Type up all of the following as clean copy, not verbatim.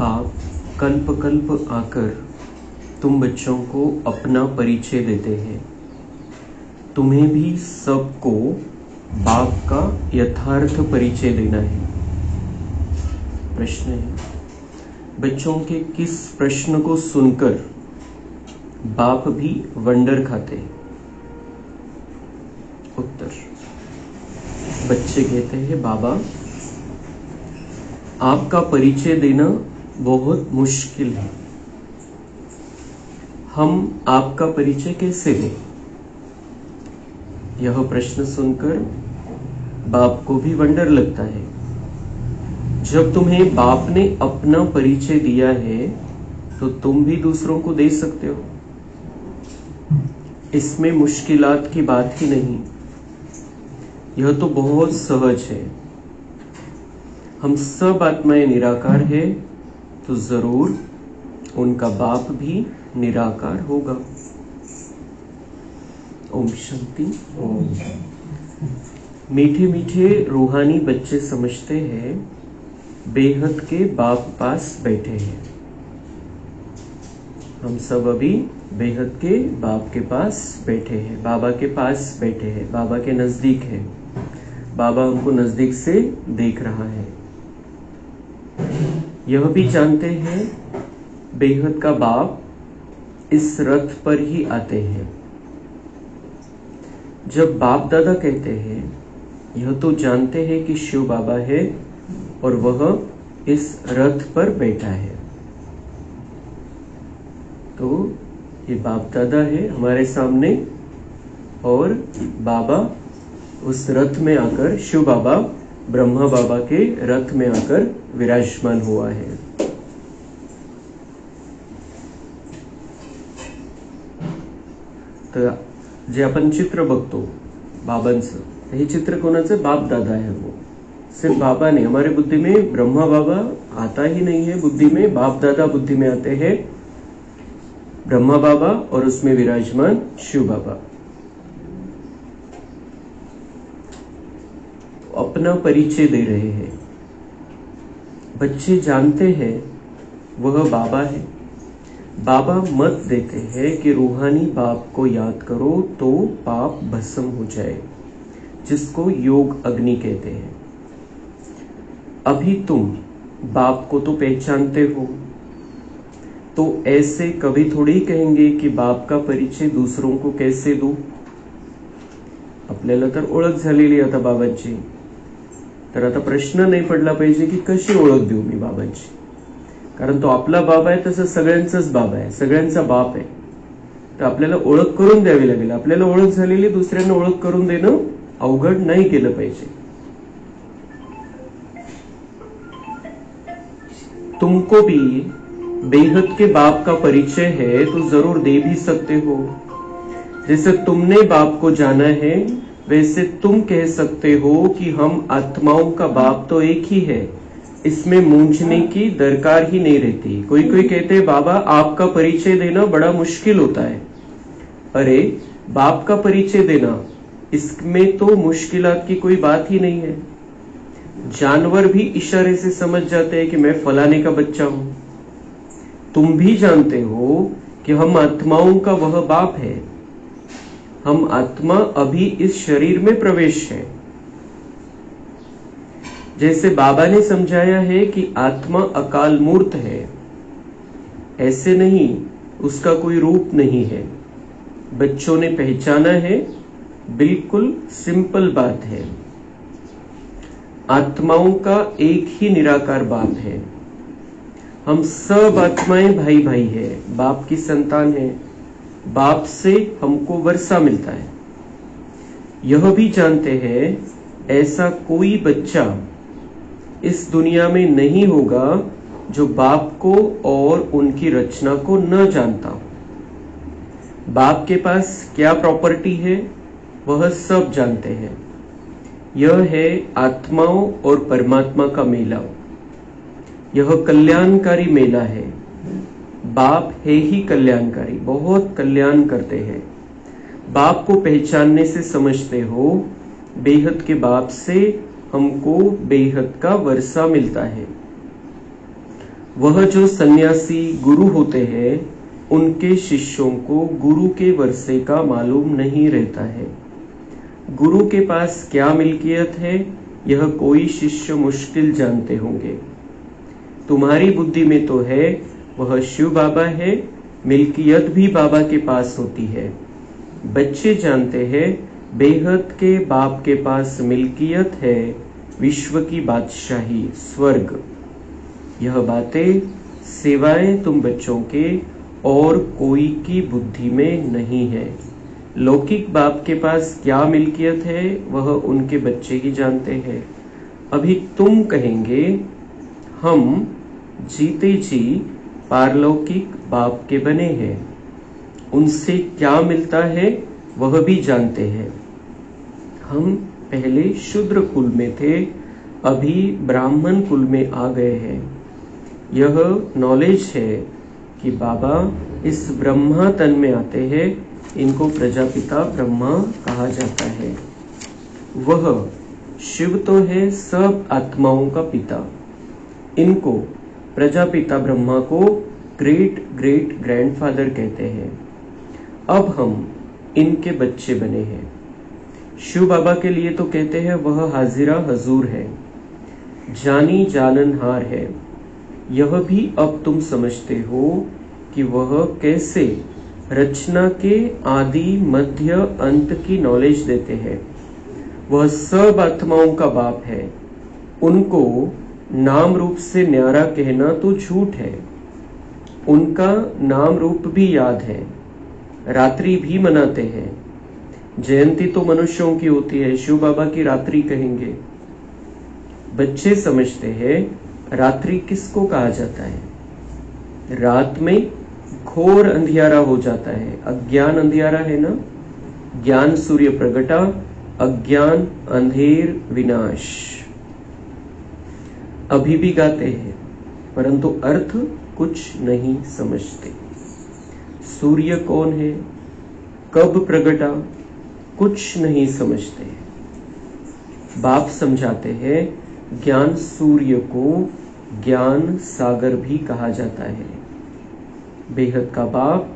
आप कल्प कल्प आकर तुम बच्चों को अपना परिचय देते हैं। तुम्हें भी सबको बाप का यथार्थ परिचय देना है। प्रश्न है, बच्चों के किस प्रश्न को सुनकर बाप भी वंडर खाते हैं? उत्तर, बच्चे कहते हैं, बाबा आपका परिचय देना बहुत मुश्किल है, हम आपका परिचय कैसे दें? यह प्रश्न सुनकर बाप को भी वंडर लगता है। जब तुम्हें बाप ने अपना परिचय दिया है तो तुम भी दूसरों को दे सकते हो। इसमें मुश्किलात की बात ही नहीं, यह तो बहुत सहज है। हम सब आत्माएं निराकार है तो जरूर उनका बाप भी निराकार होगा। ओम शांति। मीठे मीठे रूहानी बच्चे समझते हैं बेहद के बाप पास बैठे हैं। हम सब अभी बेहद के बाप के पास बैठे हैं, बाबा के पास बैठे हैं, बाबा के नजदीक है। बाबा हमको नजदीक से देख रहा है। यह भी जानते हैं बेहद का बाप इस रथ पर ही आते हैं। जब बाप दादा कहते हैं, यह तो जानते हैं कि शिव बाबा है और वह इस रथ पर बैठा है। तो ये बाप दादा है हमारे सामने और बाबा उस रथ में आकर, शिव बाबा ब्रह्मा बाबा के रथ में आकर विराजमान हुआ है। तर जे आपण चित्र बघतो बाबांचं, हे चित्र कोणाचं? बाप दादा है। वो सिर्फ बाबा नहीं, हमारे बुद्धि में ब्रह्मा बाबा आता ही नहीं है, बुद्धि में बाप दादा बुद्धि में आते हैं। ब्रह्मा बाबा और उसमें विराजमान शिव बाबा। अपना परिचय दे रहे हैं। बच्चे जानते हैं वह बाबा है। बाबा मत देते हैं कि रूहानी बाप को याद करो तो पाप भस्म हो जाए, जिसको योग अग्नि कहते हैं। अभी तुम बाप को तो पहचानते हो, तो ऐसे कभी थोड़ी कहेंगे कि बाप का परिचय दूसरों को कैसे दूं? आपल्याला तर ओळख झालेली आता बाबांची, तर आता प्रश्न नाही पडला पाहिजे की कशी ओळख देऊ मी बाबांची, कारण तो आपला बाबा आहे, तसं सगळ्यांचाच बाबा आहे, सगळ्यांचा बाप आहे। तर आपल्याला ओळख करून द्यावी लागेल। आपल्याला ओळख झालेली दुसऱ्यांना ओळख करून देणं अवघड नाही केलं पाहिजे। तुमको भी बेहद के बाप का परिचय है तो जरूर दे भी सकते हो। जैसे तुमने बाप को जाना है वैसे तुम कह सकते हो कि हम आत्माओं का बाप तो एक ही है, इसमें मूंझने की दरकार ही नहीं रहती। कोई कोई कहते हैं बाबा आपका परिचय देना बड़ा मुश्किल होता है। अरे बाप का परिचय देना, इसमें तो मुश्किलात की कोई बात ही नहीं है। जानवर भी इशारे से समझ जाते हैं कि मैं फलाने का बच्चा हूं। तुम भी जानते हो कि हम आत्माओं का वह बाप है। हम आत्मा अभी इस शरीर में प्रवेश है। जैसे बाबा ने समझाया है कि आत्मा अकाल मूर्त है, ऐसे नहीं, उसका कोई रूप नहीं है। बच्चों ने पहचाना है, बिल्कुल सिंपल बात है। आत्माओं का एक ही निराकार बाप है। हम सब आत्माएं भाई भाई है, बाप की संतान है। बाप से हमको वर्षा मिलता है। यह भी जानते हैं ऐसा कोई बच्चा इस दुनिया में नहीं होगा जो बाप को और उनकी रचना को न जानता हो। बाप के पास क्या प्रॉपर्टी है वह सब जानते हैं। यह है आत्माओं और परमात्मा का मेला। यह कल्याणकारी मेला है। बाप है ही कल्याणकारी, बहुत कल्याण करते हैं। बाप को पहचानने से समझते हो बेहद के बाप से हमको बेहद का वर्षा मिलता है। वह जो सन्यासी गुरु होते हैं उनके शिष्यों को गुरु के वर्षे का मालूम नहीं रहता है। गुरु के पास क्या मिल्कियत है यह कोई शिष्य मुश्किल जानते होंगे। तुम्हारी बुद्धि में तो है वह शिव बाबा है, मिल्कियत भी बाबा के पास होती है। बच्चे जानते हैं बेहद के बाप के पास मिल्कियत है, विश्व की बादशाही, स्वर्ग। यह बातें सिवाय तुम बच्चों के और कोई की बुद्धि में नहीं है। लौकिक बाप के पास क्या मिल्कियत है वह उनके बच्चे ही जानते हैं। अभी तुम कहेंगे हम जीते जी पारलौकिक बाप के बने हैं, उनसे क्या मिलता है वह भी जानते हैं। हम पहले शूद्र कुल में थे, अभी ब्राह्मण कुल में आ गए हैं। यह नॉलेज है कि बाबा इस ब्रह्मा तन में आते हैं, इनको प्रजापिता ब्रह्मा कहा जाता है। वह शिव तो है सब आत्माओं का पिता, इनको प्रजापिता ब्रह्मा को ग्रेट ग्रेट ग्रैंडफादर कहते हैं। अब हम इनके बच्चे बने हैं। शिव बाबा के लिए तो कहते हैं वह हाजिरा हजूर है, जानी जाननहार है। यह भी अब तुम समझते हो कि वह कैसे रचना के आदि मध्य अंत की नॉलेज देते हैं। वह सब आत्माओं का बाप है। उनको नाम रूप से न्यारा कहना तो झूठ है। उनका नाम रूप भी याद है, रात्रि भी मनाते हैं। जयंती तो मनुष्यों की होती है, शिव बाबा की रात्रि कहेंगे। बच्चे समझते हैं रात्रि किसको कहा जाता है। रात में घोर अंधियारा हो जाता है, अज्ञान अंधियारा है ना। ज्ञान सूर्य प्रगटा, अज्ञान अंधेर विनाश। अभी भी गाते हैं परंतु अर्थ कुछ नहीं समझते। सूर्य कौन है, कब प्रगटा, कुछ नहीं समझते। बाप समझाते हैं ज्ञान सूर्य को ज्ञान सागर भी कहा जाता है। बेहद का बाप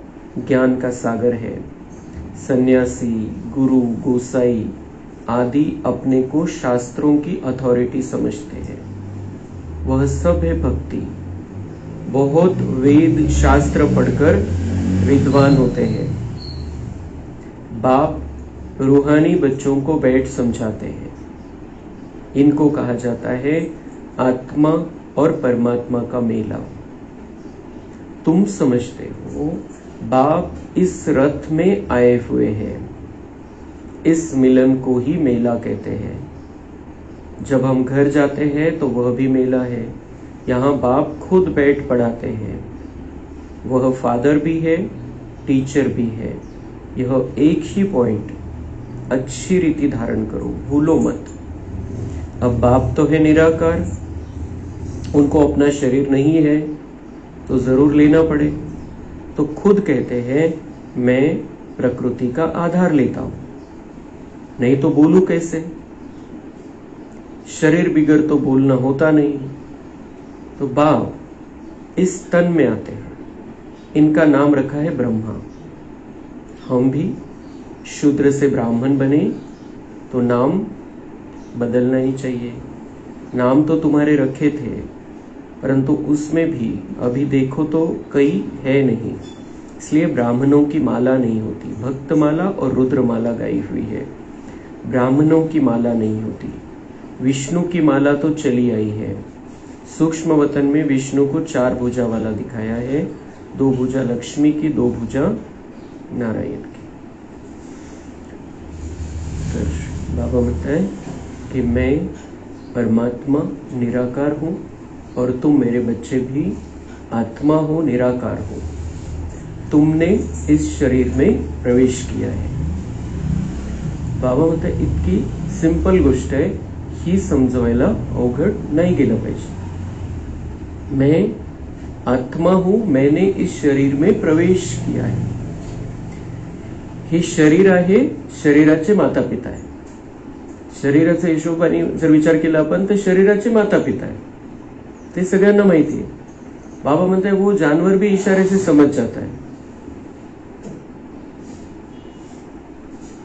ज्ञान का सागर है। सन्यासी, गुरु, गोसाई आदि अपने को शास्त्रों की अथॉरिटी समझते हैं। वह सब है भक्ति। बहुत वेद शास्त्र पढ़कर विद्वान होते हैं। बाप रूहानी बच्चों को बैठ समझाते हैं। इनको कहा जाता है आत्मा और परमात्मा का मेला। तुम समझते हो बाप इस रथ में आए हुए हैं, इस मिलन को ही मेला कहते हैं। जब हम घर जाते हैं तो वह भी मेला है। यहाँ बाप खुद बैठ पढ़ाते हैं। वह फादर भी है, टीचर भी है। यह एक ही पॉइंट अच्छी रीति धारण करो, भूलो मत। अब बाप तो है निराकार, उनको अपना शरीर नहीं है तो जरूर लेना पड़े। तो खुद कहते हैं मैं प्रकृति का आधार लेता हूं, नहीं तो बोलूं कैसे। शरीर बिगर तो बोलना होता नहीं। तो बाप इस तन में आते हैं, इनका नाम रखा है ब्रह्मा। हम भी शूद्र से ब्राह्मण बने तो नाम बदलना ही चाहिए। नाम तो तुम्हारे रखे थे परंतु उसमें भी अभी देखो तो कई है नहीं, इसलिए ब्राह्मणों की माला नहीं होती। भक्त माला और रुद्र माला गाई हुई है, ब्राह्मणों की माला नहीं होती। विष्णु की माला तो चली आई है। सूक्ष्म वतन में विष्णु को 4 भुजा वाला दिखाया है, 2 भुजा लक्ष्मी की, 2 भुजा नारायण की। तो बाबा बताए कि मैं परमात्मा निराकार हूँ और तुम मेरे बच्चे भी आत्मा हो, निराकार हो। तुमने इस शरीर में प्रवेश किया है। बाबा म्हणतात इतकी सिंपल गोष्ट आहे, ही समजवायला अवघड नाही गेलं पाहिजे। मैं आत्मा हूं, मैंने इस शरीर में प्रवेश किया है। हे शरीर आहे, शरीराचे माता पिता आहे। शरीराच्या हिशोबाने जर विचार केला आपण तर शरीराचे माता पिता आहे, ते सगळ्यांना माहिती आहे। बाबा म्हणते वो जानवर भी इशारे से समझ जाता है।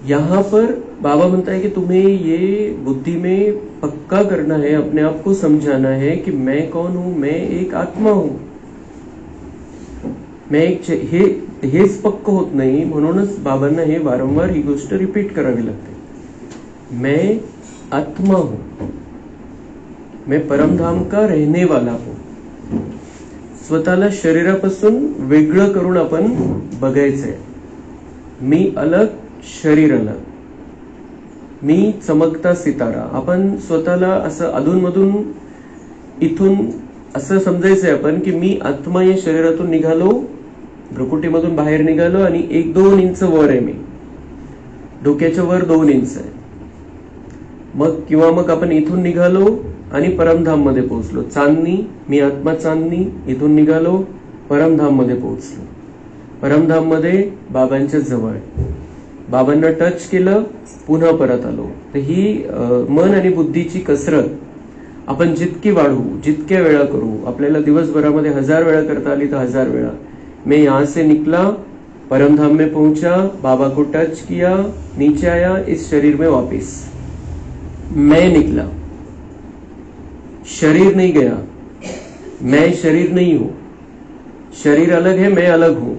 यहां पर बाबा म्हणता है कि तुम्हें ये बुद्धि में पक्का करना है, अपने आप को समझाना है कि मैं कौन हूं, मैं एक आत्मा हूं, मैं एक हेच पक्क होत नाही, म्हणूनच बाबांना हे वारंवार ही गोष्ट रिपीट करावी लागते। मैं आत्मा हूं, मैं परमधाम का रहने वाला हूं। स्वतःला शरीरापासून वेगळं करून आपण बघायचंय। मी अलग, शरीर अलग, मी चमकता सितारा। आपण स्वतःला असं अधूनमधून इथून असं समजायचंय आपण की मी आत्मा या शरीरातून निघालो, भ्रुकुटीमधून बाहेर निघालो आणि 1-2 इंच वर आहे, मी डोक्याच्या वर 2 इंच आहे। मग किंवा मग आपण इथून निघालो आणि परमधाम मध्ये पोहोचलो, चांदणी, मी आत्मा चांदणी, इथून निघालो परमधाम मध्ये पोहोचलो। परमधाम मध्ये बाबांच्या जवळ, बाबांना टच केलं, पुन्हा परत आलो। तर ही मन आणि बुद्धीची कसरत आपण जितकी वाढवू, जितक्या वेळा करू, आपल्याला दिवसभरामध्ये 1000 वेळा करता आली तर 1000 वेळा। मैं यहां से निकला, परमधाम में पहुंचा, बाबा को टच किया, नीचे आया, इस शरीर में वापस। मैं निकला, शरीर नहीं गया, मैं शरीर नहीं हूं, शरीर अलग है, मैं अलग हूं।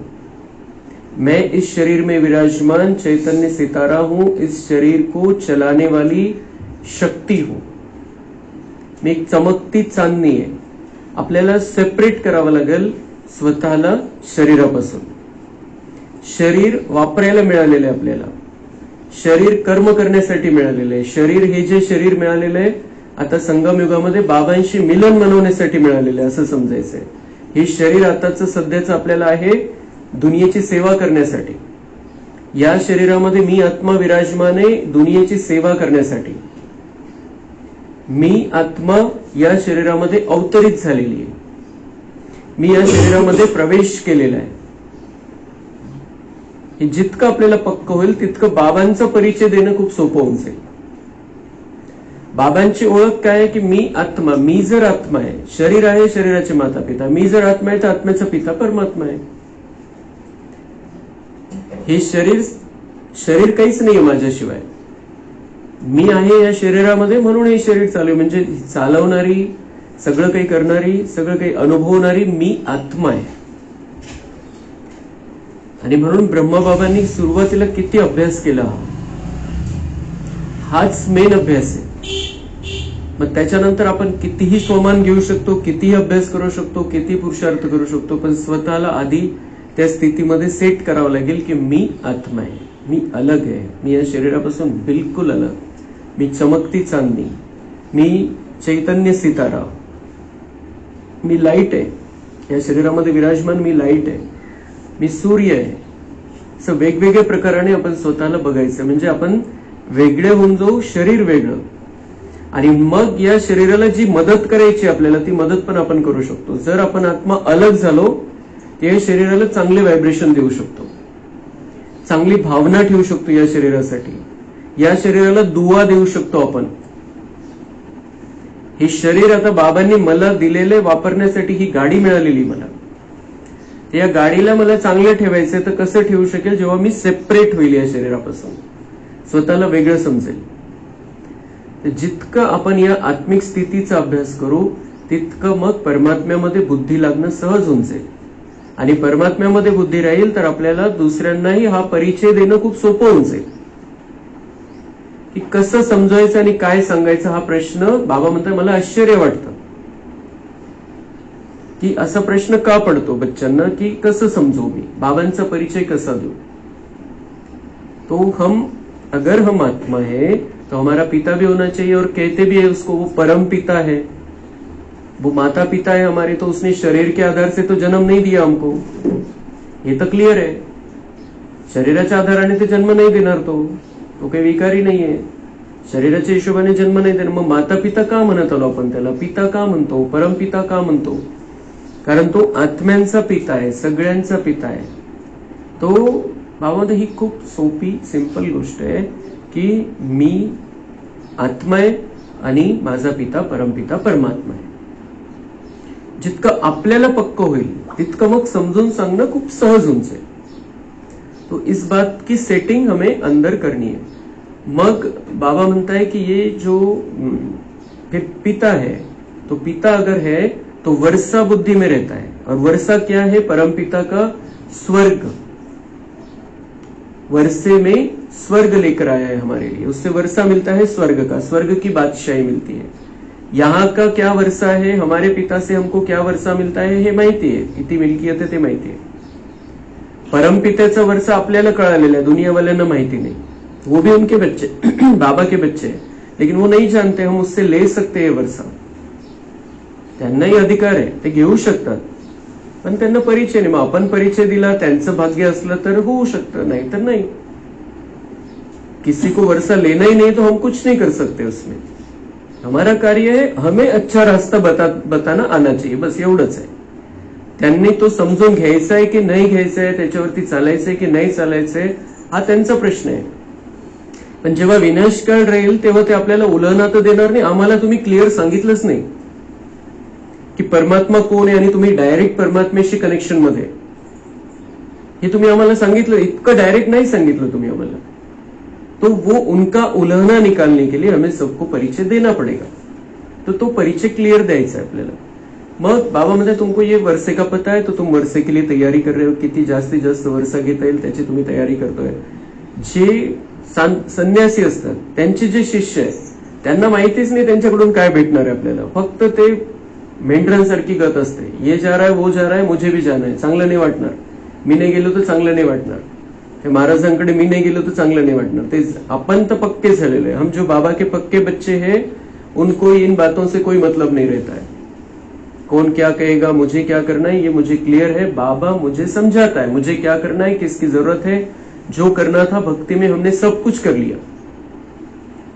मैं इस शरीर में विराजमान चैतन्य सितारा हूं, इस शरीर को चलाने वाली शक्ती हूं। मी एक चमकती चांदणी आहे। आपल्याला सेपरेट करावं लागेल स्वतःला शरीरापासून। शरीर वापरायला मिळालेलं आहे आपल्याला, शरीर कर्म करण्यासाठी मिळालेलं आहे। शरीर हे जे शरीर मिळालेलं आहे आता संगम युगामध्ये बाबांशी मिलन मनवण्यासाठी मिळालेलं आहे असं समजायचंय। हे शरीर आताचं सध्याचं आपल्याला आहे दुनियेची सेवा करण्यासाठी। या शरीरामध्ये मी आत्मा विराजमान आहे दुनियेची सेवा करण्यासाठी। मी आत्मा या शरीरामध्ये अवतरित झालेली आहे, मी या शरीरामध्ये प्रवेश केलेला आहे। हे जितकं आपल्याला पक्क होईल तितकं बाबांचा परिचय देणं खूप सोपं होऊन जाईल। बाबांची ओळख काय आहे की मी आत्मा, मी जर आत्मा आहे, शरीर आहे शरीराचे माता पिता, मी जर आत्मा आहे तर आत्म्याचा पिता परमात्मा आहे। हे शरीर काहीच नाहीये माझ्याशिवाय, मी आहे या शरीरामध्ये म्हणून हे शरीर चालू, म्हणजे चालवणारी, सगळं काही करणारी, सगळं काही अनुभवणारी मी आत्मा आहे। आणि म्हणून ब्रह्मबाबांनी सुरुवातीला किती अभ्यास केला, हाच मेन अभ्यास आहे। मग त्याच्यानंतर आपण कितीही स्वमान घेऊ शकतो, कितीही अभ्यास करू शकतो, किती पुरुषार्थ करू शकतो, पण स्वतःला आधी त्या स्थितीमध्ये सेट करावं लागेल की मी आत्मा आहे, मी अलग आहे, मी या शरीरापासून बिलकुल अलग, मी चमकती चांदणी, मी चैतन्य सितारा, मी लाईट आहे, या शरीरामध्ये विराजमान मी लाईट आहे, मी सूर्य आहे। असं वेगवेगळ्या प्रकाराने आपण स्वतःला बघायचं, म्हणजे आपण वेगळे होऊन जाऊ, शरीर वेगळं। आणि मग या शरीराला जी मदत करायची आपल्याला ती मदत पण आपण करू शकतो। जर आपण आत्मा अलग झालो या शरीराला चांगले व्हायब्रेशन देऊ शकतो, चांगली भावना ठेवू शकतो या शरीरासाठी, या शरीराला दुआ देऊ शकतो आपण। हे शरीर आता बाबांनी मला दिलेले वापरण्यासाठी ही गाडी मिळालेली मला, या गाडीला मला चांगलं ठेवायचंय तर कसं ठेवू शकेल, जेव्हा मी सेपरेट होईल या शरीरापासून, स्वतःला वेगळं समजेल। जितकं आपण या आत्मिक स्थितीचा अभ्यास करू तितकं मग परमात्म्यामध्ये बुद्धी लागणं सहज होऊन जाईल। आणि परमात्म्यामध्ये बुद्धी राहील तर आपल्याला दुसऱ्यांनाही हा परिचय देणं खूप सोपं होऊन जाईल की कसं समजायचं आणि काय सांगायचं। हा प्रश्न बाबा म्हणतात मला आश्चर्य वाटतं की असा प्रश्न का पडतो बच्चांना की कसं समजू मी, बाबांचा परिचय कसा देऊ। तो अगर हम आत्मा है तो हमारा पिता भी होना चाहिए, और कहते भी है उसको वो परम पिता है, वो माता पिता है हमारे, तो उसने शरीर के आधार से तो जन्म नहीं दिया हमको, ये तो क्लियर है। शरीराच्या आधाराने ते जन्म नाही देणार, तो काही विकारी नाहीये, शरीराच्या हिशोबाने जन्म नाही देणार। मग माता पिता का म्हणत आलो आपण त्याला, पिता का म्हणतो, परम पिता का म्हणतो, कारण तो आत्म्यांचा पिता आहे, सगळ्यांचा पिता आहे। तो बाबा ही खूप सोपी सिंपल गोष्ट आहे की मी आत्मा आहे आणि माझा पिता परमपिता परमात्मा आहे। जितकं आपल्याला पक्क होईल तितकं मग समजून सांगणं खूप सहज होऊन जाईल. तो इस बात की सेटिंग हमें अंदर करनी है. मग बाबा म्हणता है कि ये जो फिर पिता है, तो पिता अगर है तो वर्षा बुद्धि में रहता है. और वर्षा क्या है? परमपिता का स्वर्ग. वर्षे में स्वर्ग लेकर आया है हमारे लिए. उससे वर्षा मिलता है स्वर्ग का, स्वर्ग की बादशाही मिलती है. यहाँ का क्या वर्षा है, हमारे पिता से हमको क्या वर्षा मिलता है हे माहिती आहे. किती मिल्कियत आहे ते माहिती आहे. परमपित्याचा वर्षा आपल्याला कळालेला आहे, दुनियावाल्यांना माहिती नाही. वो भी उनके बच्चे बाबा के बच्चे हैं, लेकिन वो नहीं जानते हम उससे ले सकते हैं वर्षा. त्यांनाही अधिकार आहे, ते घेऊ शकतात, पण त्यांना परिचय नाही. मग आपण परिचय दिला, त्यांचं भाग्य असलं तर होऊ शकतं, नाही तर नाही. किसी को वर्षा लेना ही नहीं तो हम कुछ नहीं कर सकते उसमें. हमारा कार्य है हमें अच्छा रास्ता बताना आना चाहिए, बस एवढंच आहे. त्यांनी तो समजून घ्यायचा आहे की नाही घ्यायचा आहे, त्याच्यावरती चालायचंय की नाही चालायचंय, हा त्यांचा प्रश्न आहे. पण जेव्हा विनाशकाळ राहील तेव्हा ते आपल्याला उलहना तर देणार नाही. आम्हाला तुम्ही क्लिअर सांगितलंच नाही की परमात्मा कोण आहे आणि तुम्ही डायरेक्ट परमात्म्याशी कनेक्शन मध्ये, हे तुम्ही आम्हाला सांगितलं. इतकं डायरेक्ट नाही सांगितलं तुम्ही आम्हाला. तो वो उनका उलहना निकालने के लिए हमें सबको परिचय देना पड़ेगा. तो परिचय क्लियर द्यायचा आहे आपल्याला. मग बाबा म्हणतात तुमको ये वर्षे का पता है, तो तुम वर्षे के लिए तैयारी कर रहे हो. किती जास्तीत जास्त वर्षा घेता येईल त्याची तुम्ही तयारी करतोय. जे संन्यासी असतात त्यांचे जे शिष्य आहेत त्यांना माहितीच नाही त्यांच्याकडून काय भेटणार आहे आपल्याला. फक्त ते मेंढरांसारखी गत असते. ये जा रहा है, वो जा रहा है, मुझे भी जाना है. चांगलं नाही वाटणार, मी नाही गेलो तर चांगलं नाही वाटणार. ते महाराजांकडे मी नाही गेलो तर चांगलं नाही वाटणार. ते आपण तर पक्के झालेले हैं. हम जो बाबा के पक्के बच्चे हैं उनको इन बातों से कोई मतलब नहीं रहता है. कौन क्या कहेगा, मुझे क्या करना है, ये मुझे क्लियर है. बाबा मुझे समझाता है मुझे क्या करना है, किसकी जरूरत है. जो करना था भक्ति में हमने सब कुछ कर लिया.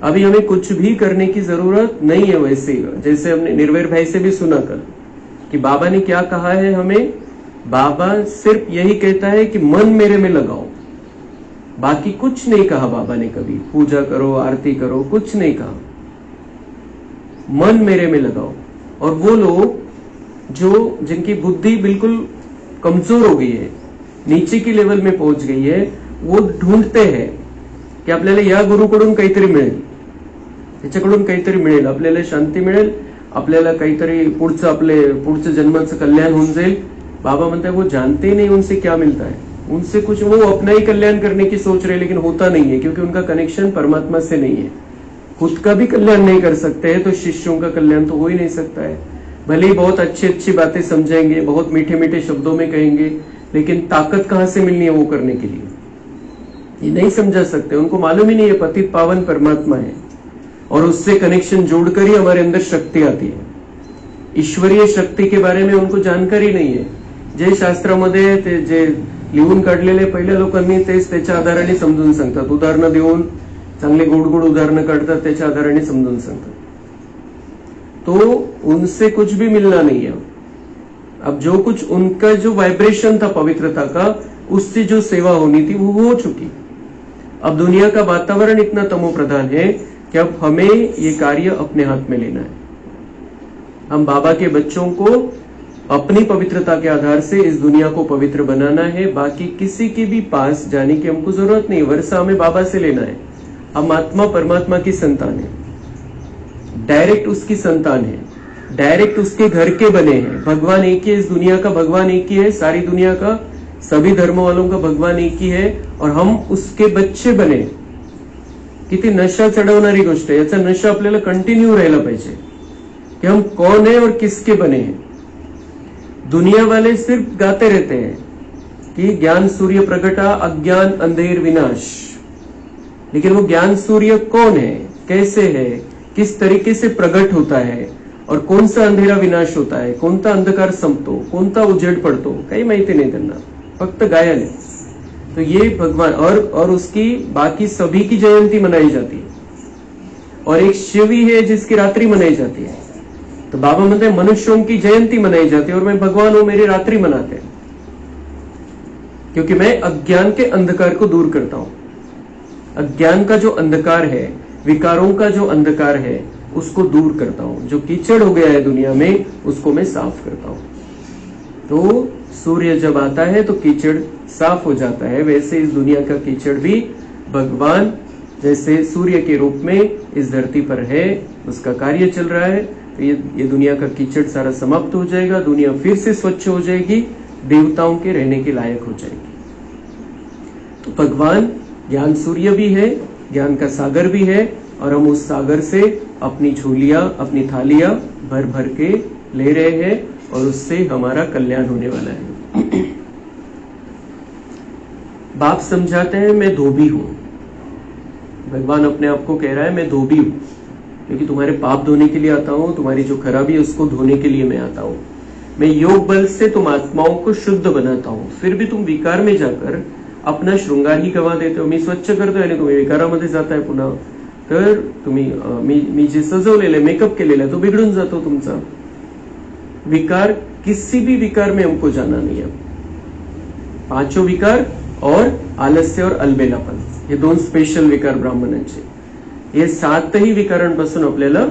अभी हमें कुछ भी करने की जरूरत नहीं है. वैसे जैसे हमने निर्वैर भाई से भी सुना कल कि बाबा ने क्या कहा है हमें. बाबा सिर्फ यही कहता है कि मन मेरे में लगाओ. बाकी कुछ नहीं कहा बाबा ने कभी. पूजा करो, आरती करो, कुछ नहीं कहा. मन मेरे में लगाओ. और वो लोग जो जिनकी बुद्धि बिल्कुल कमजोर हो गई है, नीचे की लेवल में पहुंच गई है, वो ढूंढते हैं की आपल्याला या गुरुकडून काहीतरी मिळेल, त्याच्याकडून काहीतरी मिळेल, आपल्याला शांती मिळेल, आपल्याला काहीतरी पुढचं जन्माचं कल्याण होऊन जाईल. बाबा म्हणता है वो जानते ही नहीं उनसे क्या मिलता है. उनसे कुछ, वो अपना ही कल्याण करने की सोच रहे लेकिन होता नहीं है क्योंकि उनका कनेक्शन परमात्मा से नहीं है. खुद का भी कल्याण नहीं कर सकते हैं तो शिष्यों का कल्याण तो हो ही नहीं सकता है. भले ही बहुत अच्छी अच्छी बातें समझाएंगे, बहुत मीठे मीठे शब्दों में कहेंगे, लेकिन ताकत कहां से मिलनी है वो करने के लिए, ये नहीं समझा सकते. उनको मालूम ही नहीं है पतित पावन परमात्मा है और उससे कनेक्शन जोड़कर ही हमारे अंदर शक्ति आती है. ईश्वरीय शक्ति के बारे में उनको जानकारी नहीं है. जे शास्त्रामध्ये ते जे लिहून काढलेले पहिल्या लोकांनी तेच त्याच्या आधाराने समजून सांगतात. उदाहरणं देऊन चांगले गोड गोड उदाहरणं काढतात, त्याच्या आधाराने समजून सांगतात. तो उनसे कुछ भी मिलना नहीं है. अब जो कुछ उनका जो वाइब्रेशन था पवित्रता का, उससे जो सेवा होनी थी वो हो चुकी. अब दुनिया का वातावरण इतना तमो प्रधान है कि अब हमें ये कार्य अपने हाथ में लेना है. हम बाबा के बच्चों को अपनी पवित्रता के आधार से इस दुनिया को पवित्र बनाना है. बाकी किसी के भी पास जाने की हमको जरूरत नहीं. वर्षा हमें बाबा से लेना है. हम आत्मा परमात्मा की संतान है, डायरेक्ट उसकी संतान है, डायरेक्ट उसके घर के बने हैं. भगवान एक ही है, इस दुनिया का भगवान एक ही है, सारी दुनिया का सभी धर्म वालों का भगवान एक ही है और हम उसके बच्चे बने. किती नशा चढवणारी गोष्ट आहे. याचा नशा आपल्याला कंटिन्यू राहिला पाहिजे कि हम कौन है और किसके बने हैं. दुनिया वाले सिर्फ गाते रहते हैं कि ज्ञान सूर्य प्रगटा, अज्ञान अंधेर विनाश. लेकिन वो ज्ञान सूर्य कौन है, कैसे है, किस तरीके से प्रकट होता है और कौन सा अंधेरा विनाश होता है, कोणता अंधकार संपतो, कोणता उजेड पडतो, काही माहिती नाही त्यांना. फक्त गायन है. तो ये भगवान और उसकी बाकी सभी की जयंती मनाई जाती है. और एक शिव ही है जिसकी रात्रि मनाई जाती है. तो बाबा म्हणते हैं मनुष्यों की जयंती मनाई जाती है और मैं भगवान हूं, मेरी रात्रि मनाते हैं क्योंकि मैं अज्ञान के अंधकार को दूर करता हूं. अज्ञान का जो अंधकार है, विकारों का जो अंधकार है, उसको दूर करता हूं। जो कीचड़ हो गया है दुनिया में उसको मैं साफ करता हूं। तो सूर्य जब आता है तो कीचड़ साफ हो जाता है। वैसे इस दुनिया का कीचड़ भी भगवान जैसे सूर्य के रूप में इस धरती पर है, उसका कार्य चल रहा है, तो ये दुनिया का कीचड़ सारा समाप्त हो जाएगा, दुनिया फिर से स्वच्छ हो जाएगी, देवताओं के रहने के लायक हो जाएगी। तो भगवान ज्ञान सूर्य भी है, ज्ञान का सागर भी है, और हम उस सागर से अपनी झोलियां, अपनी थालियां भर भर के ले रहे हैं, और उससे हमारा कल्याण होने वाला है। बाप समझाते हैं मैं धोबी हूं। भगवान अपने आप को कह रहा है मैं धोबी हूं, क्योंकि तुम्हारे पाप धोने के लिए आता हूं, तुम्हारी जो खराबी है उसको धोने के लिए मैं आता हूं। मैं योग बल से तुम आत्माओं को शुद्ध बनाता हूं। फिर भी तुम विकार में जाकर अपना श्रृंगार ही गवा देते हो। मी स्वच्छ करतो आणि तुम्ही विकारामध्ये जाताय पुन्हा, तर तुम्ही मी जे सजवलेलं मेकअप केलेलं तो बिघडून जातो तुमचा। विकार, किसी भी विकार में हमको जाना नहीं है। पांचों विकार और आलस्य और अलबेलापन, हे दोन स्पेशल विकार ब्राह्मणांचे। हे सातही विकारांपासून आपल्याला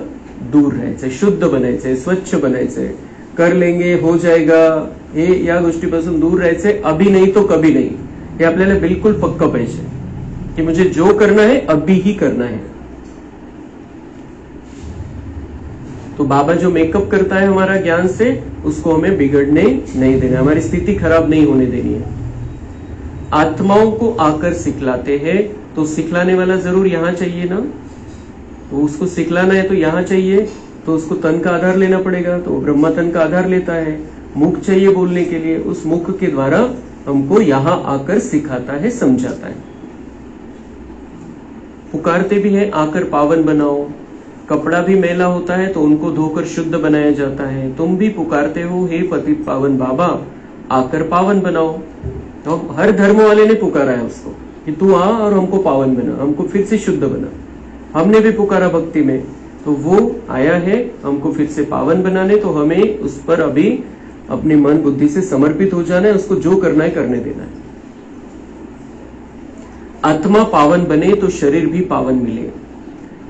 दूर राहायचंय, शुद्ध बनायचंय, स्वच्छ बनायचंय। कर लेंगे, हो जाएगा, हे या गोष्टीपासून दूर राहायचंय। अभी नहीं तो कभी नहीं, हे आपल्याला बिल्कुल पक्का पाहिजे कि मुझे जो करना है अभी ही करना है। तो बाबा जो मेकअप करता है हमारा ज्ञान से, उसको हमें बिगड़ने नहीं देना, हमारी स्थिति खराब नहीं होने देनी है। आत्माओं को आकर सिखलाते हैं, तो सिखलाने वाला जरूर यहां चाहिए ना। तो उसको सिखलाना है तो यहां चाहिए, तो उसको तन का आधार लेना पड़ेगा। तो ब्रह्मा तन का आधार लेता है, मुख चाहिए बोलने के लिए, उस मुख के द्वारा हमको यहां आकर सिखाता है, समझाता है। पुकारते भी है आकर पावन बनाओ। कपड़ा भी मैला होता है तो उनको धोकर शुद्ध बनाया जाता है। तुम भी पुकारते हो हे पतित पावन बाबा, आकर पावन बनाओ। तो हर धर्म वाले ने पुकारा है उसको कि तू आ और हमको पावन बना, हमको फिर से शुद्ध बना। हमने भी पुकारा भक्ति में, तो वो आया है हमको फिर से पावन बनाने। तो हमें उस पर अभी अपनी मन बुद्धि से समर्पित हो जाना है, उसको जो करना है करने देना है। आत्मा पावन बने तो शरीर भी पावन मिले।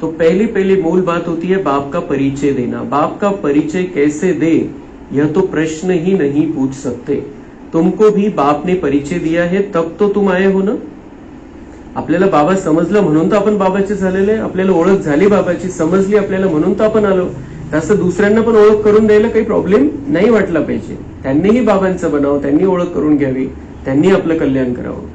तो पहली मूल बात होती है बाप का परिचय देना। बाप का परिचय कैसे दे, यह तो प्रश्न ही नहीं पूछ सकते। तुमको भी बाप ने परिचय दिया है, तब तो तुम आए हो ना। आपल्याला बाबा समजलं म्हणून तर आपण बाबाचे झालेले, आपल्याला ओळख झाली बाबाची, समजली आपल्याला म्हणून तर आपण आलो। तसं दुसऱ्यांना पण ओळख करून द्यायला काही प्रॉब्लेम नाही वाटला पाहिजे। त्यांनीही बाबांचं बनावं, त्यांनी ओळख करून घ्यावी, त्यांनी आपलं कल्याण करावं।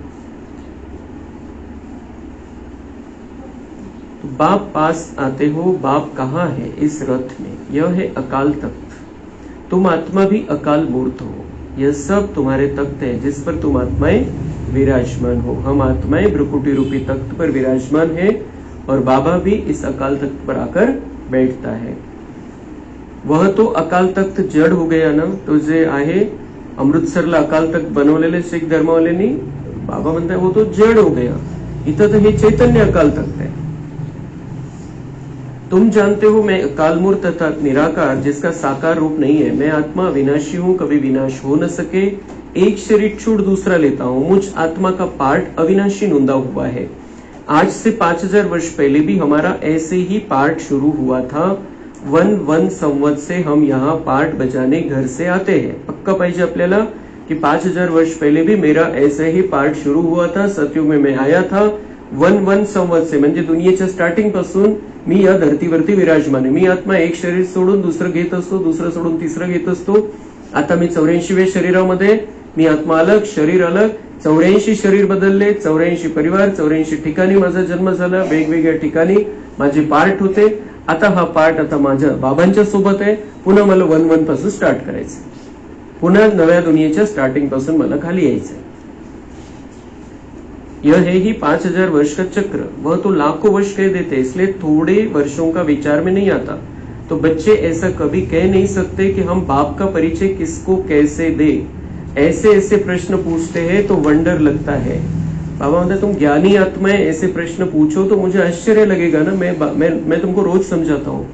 तो बाप पास आते हो, बाप कहाँ है इस रथ में, यह है अकाल तख्त। तुम आत्मा भी अकाल मूर्त हो, यह सब तुम्हारे तख्त है जिस पर तुम आत्माएं विराजमान हो। हम आत्माएं भ्रुकुटी रूपी तख्त पर विराजमान है, और बाबा भी इस अकाल तख्त पर आकर बैठता है। वह तो अकाल तख्त जड हो गया ना, तो जे आहे अमृतसरला अकाल तख्त बनवलेले शीख धर्मावाल्यांनी, बाबा म्हणताय वो तो जड हो गया। इथं तर हे चैतन्य अकाल तख्त है। तुम जानते हो मैं अकालमूर्त अर्थात निराकार, जिसका साकार रूप नहीं है। मैं आत्मा विनाशी हूं, कभी विनाश हो न सके। एक शरीर छूट दूसरा लेता हूं, मुझ आत्मा का पार्ट अविनाशी नोंदा हुआ है। आज से 5000 वर्ष पहले भी हमारा ऐसे ही पार्ट शुरू हुआ था। 1 संवत से हम यहाँ पार्ट बजाने घर से आते हैं। पक्का पाहिजे आपल्याला कि 5000 वर्ष पहले भी मेरा ऐसे ही पार्ट शुरू हुआ था। सतयुग में मैं आया था 1 संवत से, म्हणजे दुनियेच्या स्टार्टिंग पासून मी या धरतीवरती विराजमान आहे। मी आत्मा एक शरीर सोडून दुसरं घेत असतो, दुसरं सोडून तिसरं घेत असतो। आता मी 84व्या शरीरामध्ये, मी आत्मा अलग, शरीर अलग, 84 शरीर बदलले, 84 परिवार, 84 ठिकाणी माझा जन्म झाला, वेगवेगळ्या ठिकाणी माझे पार्ट होते। आता हा पार्ट आता माझ्या बाबांच्या सोबत आहे। पुन्हा मला 1 पासून स्टार्ट करायचं, पुन्हा नव्या दुनियेच्या स्टार्टिंग पासून मला खाली यायचंय। यह है ही 5000 वर्ष का चक्र। वह तो लाखों वर्ष कह देते, इसलिए थोड़े वर्षों का विचार में नहीं आता। तो बच्चे ऐसा कभी कह नहीं सकते कि हम बाप का परिचय किसको कैसे दे। ऐसे ऐसे प्रश्न पूछते हैं तो वंडर लगता है। बाबा मतलब तुम ज्ञानी आत्मा है, ऐसे प्रश्न पूछो तो मुझे आश्चर्य लगेगा ना। मैं तुमको रोज समझाता हूँ,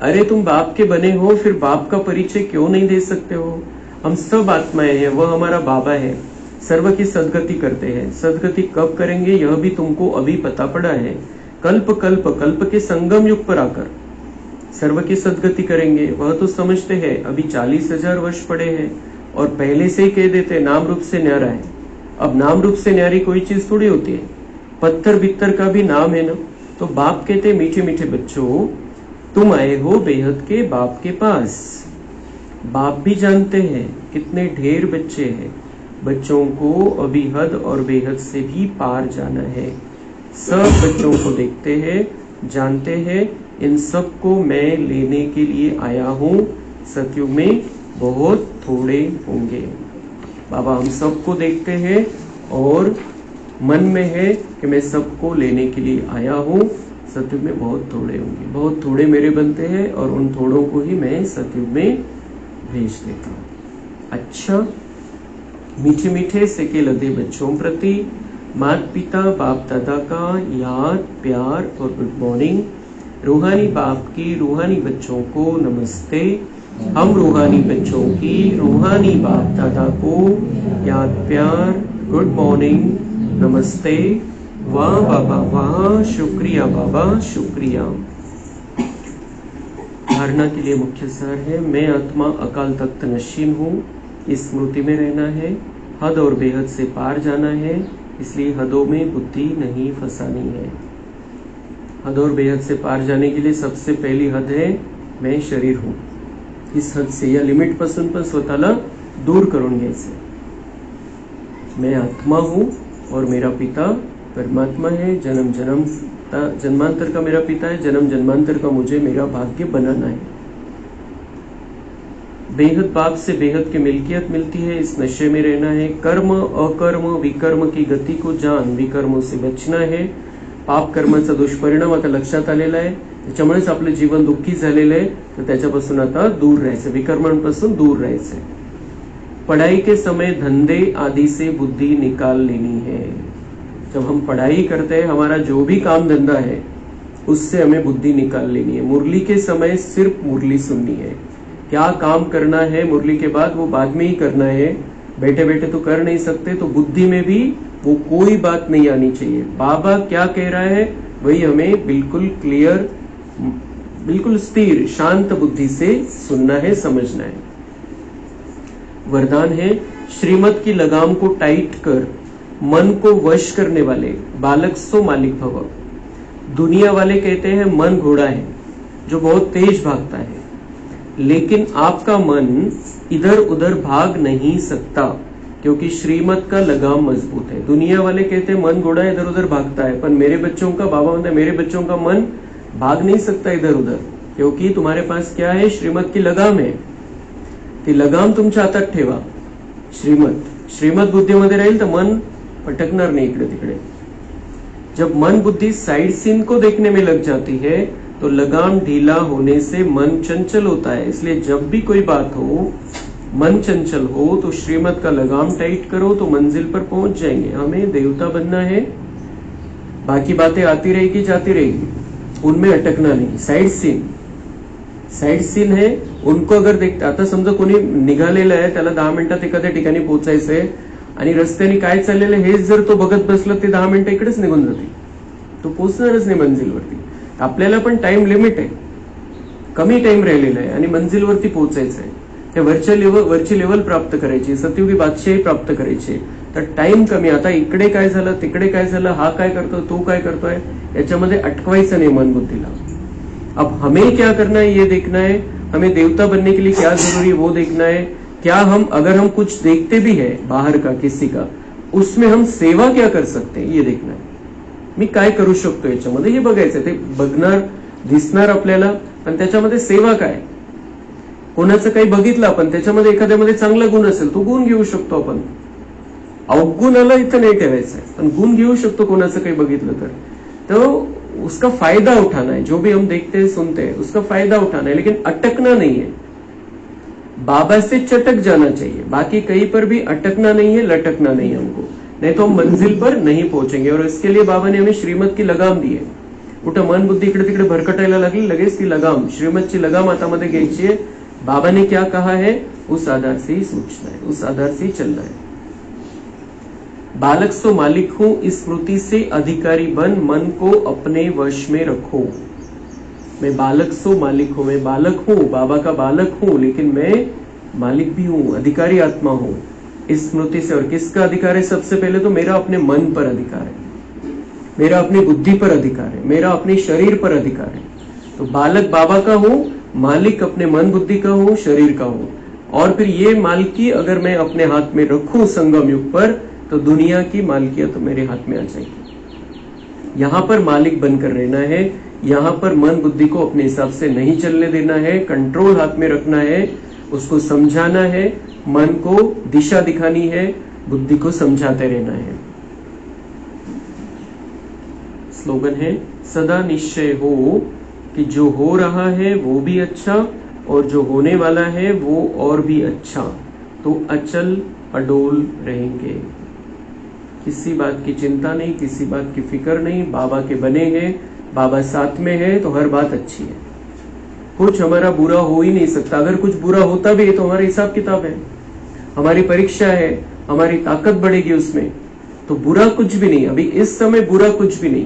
अरे तुम बाप के बने हो, फिर बाप का परिचय क्यों नहीं दे सकते हो। हम सब आत्माएं हैं, वह हमारा बाबा है, सर्व की सदगति करते हैं। सदगति कब करेंगे यह भी तुमको अभी पता पड़ा है। कल्प कल्प कल्प के संगम युग पर आकर, सर्व की सदगति करेंगे। वह तो समझते हैं अभी 40,000 वर्ष पड़े हैं और पहले से ही कह देते नाम रूप से न्यारा है। अब नाम रूप से न्यारी कोई चीज थोड़ी होती है, पत्थर बित्तर का भी नाम है ना। तो बाप कहते मीठे मीठे बच्चों, तुम आए हो बेहद के बाप के पास। बाप भी जानते हैं कितने ढेर बच्चे हैं, बच्चों को अभी हद और बेहद से भी पार जाना है। सब बच्चों को देखते हैं, जानते हैं इन सब को मैं लेने के लिए आया हूँ। सतयुग में बहुत थोड़े होंगे। बाबा हम सबको देखते हैं और मन में है कि मैं सबको लेने के लिए आया हूँ। सतयुग में बहुत थोड़े होंगे, बहुत थोड़े मेरे बनते हैं और उन थोड़ों को ही मैं सतयुग में भेज देता हूँ। अच्छा, मीठे मीठे सेके लदे बच्चों प्रति माता पिता बाप दादा का याद प्यार और गुड मॉर्निंग। रूहानी बाप की रूहानी बच्चों को नमस्ते। हम रूहानी बच्चों की रूहानी बाप दादा को याद प्यार गुड मॉर्निंग नमस्ते। वाह बाबा वाह, शुक्रिया बाबा शुक्रिया। धारणा के लिए मुख्य सार है, मैं आत्मा अकाल तख्त नशीन हूँ। इस स्मृति में रहना है, हद और बेहद से पार जाना है, इसलिए हदों में बुद्धि नहीं फंसानी है। हद और बेहद से पार जाने के लिए सबसे पहली हद है मैं शरीर हूँ। इस हद से या लिमिट पासून पण स्वतःला दूर करून घ्यायचे। मैं आत्मा हूँ और मेरा पिता परमात्मा है। जन्म जन्मांतर का मेरा पिता है, जन्म जन्मांतर का मुझे मेरा भाग्य बनाना है। बेहद बाप से बेहद की मिल्कियत मिलती है, इस नशे में रहना है। कर्म अकर्म विकर्म की गती को जान, विकर्मों से बचना है। पाप कर्माचा दुष्परिणाम आता लक्षात आलेला आहे, त्याच्यामुळेच आपलं जीवन दुःखी झालेलं आहे। तर त्याच्यापासून आता दूर राहायचं, विकर्मांपासून दूर राहायचं। पढ़ाई के समय धंधे आदि से बुद्धि निकाल लेनी है। जब हम पढ़ाई करते हैं, हमारा जो भी काम धंधा है उससे हमें बुद्धि निकाल लेनी है। मुरली के समय सिर्फ मुरली सुननी है। क्या काम करना है मुरली के बाद वो बाद में ही करना है, बैठे बैठे तो कर नहीं सकते। तो बुद्धि में भी वो कोई बात नहीं आनी चाहिए। बाबा क्या कह रहा है वही हमें बिल्कुल क्लियर, बिल्कुल स्थिर शांत बुद्धि से सुनना है, समझना है। वरदान है, श्रीमत की लगाम को टाइट कर मन को वश करने वाले बालक सो मालिक भव। दुनिया वाले कहते हैं मन घोड़ा है जो बहुत तेज भागता है, लेकिन आपका मन इधर उधर भाग नहीं सकता क्योंकि श्रीमत का लगाम मजबूत है। दुनिया वाले कहते हैं मन घोड़ा इधर उधर भागता है, पर मेरे बच्चों का, बाबा म्हणते मेरे बच्चों का मन भाग नहीं सकता इधर उधर, क्योंकि तुम्हारे पास क्या है, श्रीमत की लगाम है। ती लगाम तुमच्या हातात ठेवा। श्रीमत बुद्धीमध्ये राहील तर मन भटकणार नाही इकडे तिकडे। जब मन बुद्धि साइड सीन को देखने में लग जाती है तो लगाम ढीला होने से मन चंचल होता है। इसलिए जब भी कोई बात हो, मन चंचल हो, तो श्रीमत का लगाम टाइट करो तो मंजिल पर पहुंच जाएंगे। हमें देवता बनना है, बाकी बातें आती रहेगी जाती रहेगी, उनमें अटकना नहीं। साइड सीन है, उनको अगर देखता, आता समजा कोणी निघालेलं आहे, त्याला 10 मिनिटात एखाद्या ठिकाणी पोहोचायचंय आणि रस्त्याने काय चाललेलं हेच जर तो बघत बसला, ते 10 मिनिटं इकडेच निघून जाते, तो पोहोचणारच नाही मंजिलवरती। आपल्याला पण टाइम लिमिट आहे, कमी टाइम राहिलेला आहे आणि मंजिलवरती पोहोचायचं आहे। त्या वरची लेवल प्राप्त करायची, सतयुगी बादशाही प्राप्त करायची, तर टाइम कमी। आता इकडे काय झालं, तिकडे काय झालं, हा काय करतोय, तो काय करतोय, याच्यामध्ये अटकवायचं नाही मन बुद्धीला। अब हमें क्या करना है ये देखना है, हमें देवता बनने के लिए क्या जरूरी है वो देखना है। क्या हम, अगर हम कुछ देखते भी है बाहर का किसी का, उसमें हम सेवा क्या कर सकते हैं ये देखना है। मी काय करू शकतो याच्यामध्ये हे बघायचं। ते बघणार, दिसणार आपल्याला, पण त्याच्यामध्ये सेवा काय। कोणाचं काही बघितलं आपण, त्याच्यामध्ये एखाद्यामध्ये चांगला गुण असेल तो गुण घेऊ शकतो आपण। अवगुणाला इथं नाही ठेवायचं आहे, पण गुण घेऊ शकतो कोणाचं काही बघितलं तर। तो उसका फायदा उठाना है, जो भी हम देखते हैं सुनते हैं उसका फायदा उठाना है, लेकिन अटकना नहीं है। बाबा से चटक जाना चाहिए, बाकी कहीं पर भी अटकना नहीं है, लटकना नहीं है हमको, नहीं तो हम मंजिल पर नहीं पहुंचेंगे। और इसके लिए बाबा ने हमें श्रीमत की लगाम दी है। कुठं मन बुद्धी इकडे तिकडे भरकटायला लागली, लगेच ती लगाम, श्रीमतची लगाम हातामध्ये घ्यायची है। बाबा ने क्या कहा है उस आधार से ही सोचना है, उस आधार से ही चलना है। बालक सो मालिक हूं, इस स्मृति से अधिकारी बन मन को अपने वश में रखो। मैं बालक सो मालिक हूं, मैं बालक हूं, बाबा का बालक हूं, लेकिन मैं मालिक भी हूं, अधिकारी आत्मा हूं इस स्मृति से। और किसका अधिकार है? सबसे पहले तो मेरा अपने मन पर अधिकार है, मेरा अपनी बुद्धि पर अधिकार है, मेरा अपने शरीर पर अधिकार है। तो बालक बाबा का हूं, मालिक अपने मन बुद्धि का हूं, शरीर का हूं। और फिर ये मालकी अगर मैं अपने हाथ में रखूं संगम युग पर, तो दुनिया की मालकियत तो मेरे हाथ में आ जाएगी। यहां पर मालिक बनकर रहना है, यहां पर मन बुद्धि को अपने हिसाब से नहीं चलने देना है, कंट्रोल हाथ में रखना है, उसको समझाना है, मन को दिशा दिखानी है, बुद्धि को समझाते रहना है। स्लोगन है, सदा निश्चय हो कि जो हो रहा है वो भी अच्छा और जो होने वाला है वो और भी अच्छा, तो अचल अडोल रहेंगे। किसी बात की चिंता नहीं, किसी बात की फिक्र नहीं, बाबा के बने हैं, बाबा साथ में है तो हर बात अच्छी है। कुछ हमारा बुरा हो ही नहीं सकता। अगर कुछ बुरा होता भी है तो हमारा हिसाब किताब है, हमारी परीक्षा है, हमारी ताकत बढ़ेगी उसमें। तो बुरा कुछ भी नहीं, अभी इस समय बुरा कुछ भी नहीं,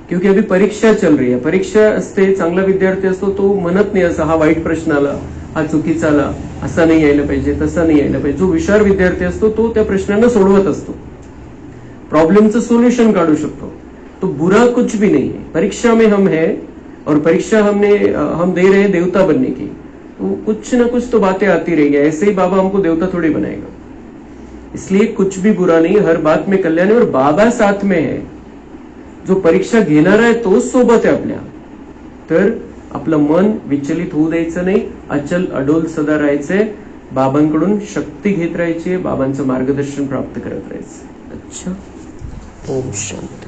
क्योंकि अभी परीक्षा चल रही आहे। परीक्षा असते, चांगला विद्यार्थी असतो तो म्हणत नाही असं हा वाईट प्रश्न आला, हा चुकीचा आला, असा नाही यायला पाहिजे, तसा नाही यायला पाहिजे। जो हुशार विद्यार्थी असतो तो त्या प्रश्नांना सोडवत असतो, प्रॉब्लमचं सोल्यूशन काढू शकतो। तो बुरा कुछ भी नहीं है। परीक्षा में हम है और परीक्षा हम दे रहे हैं देवता बनने की, तो कुछ ना कुछ तो बातें आती रहेगी। ऐसे ही बाबा हमको देवता थोड़ी बनाएगा। इसलिए कुछ भी बुरा नहीं, हर बात में कल्याण है और बाबा साथ में है। जो परीक्षा घेणारा आहे तोच सोबत आहे आपल्या। तर आपलं मन विचलित होऊ द्यायचं नाही, अचल अडोल सदा राहायचंय, बाबांकडून शक्ती घेत राहायची, बाबांचं मार्गदर्शन प्राप्त करत राहायचं। अच्छा, ओम शांती।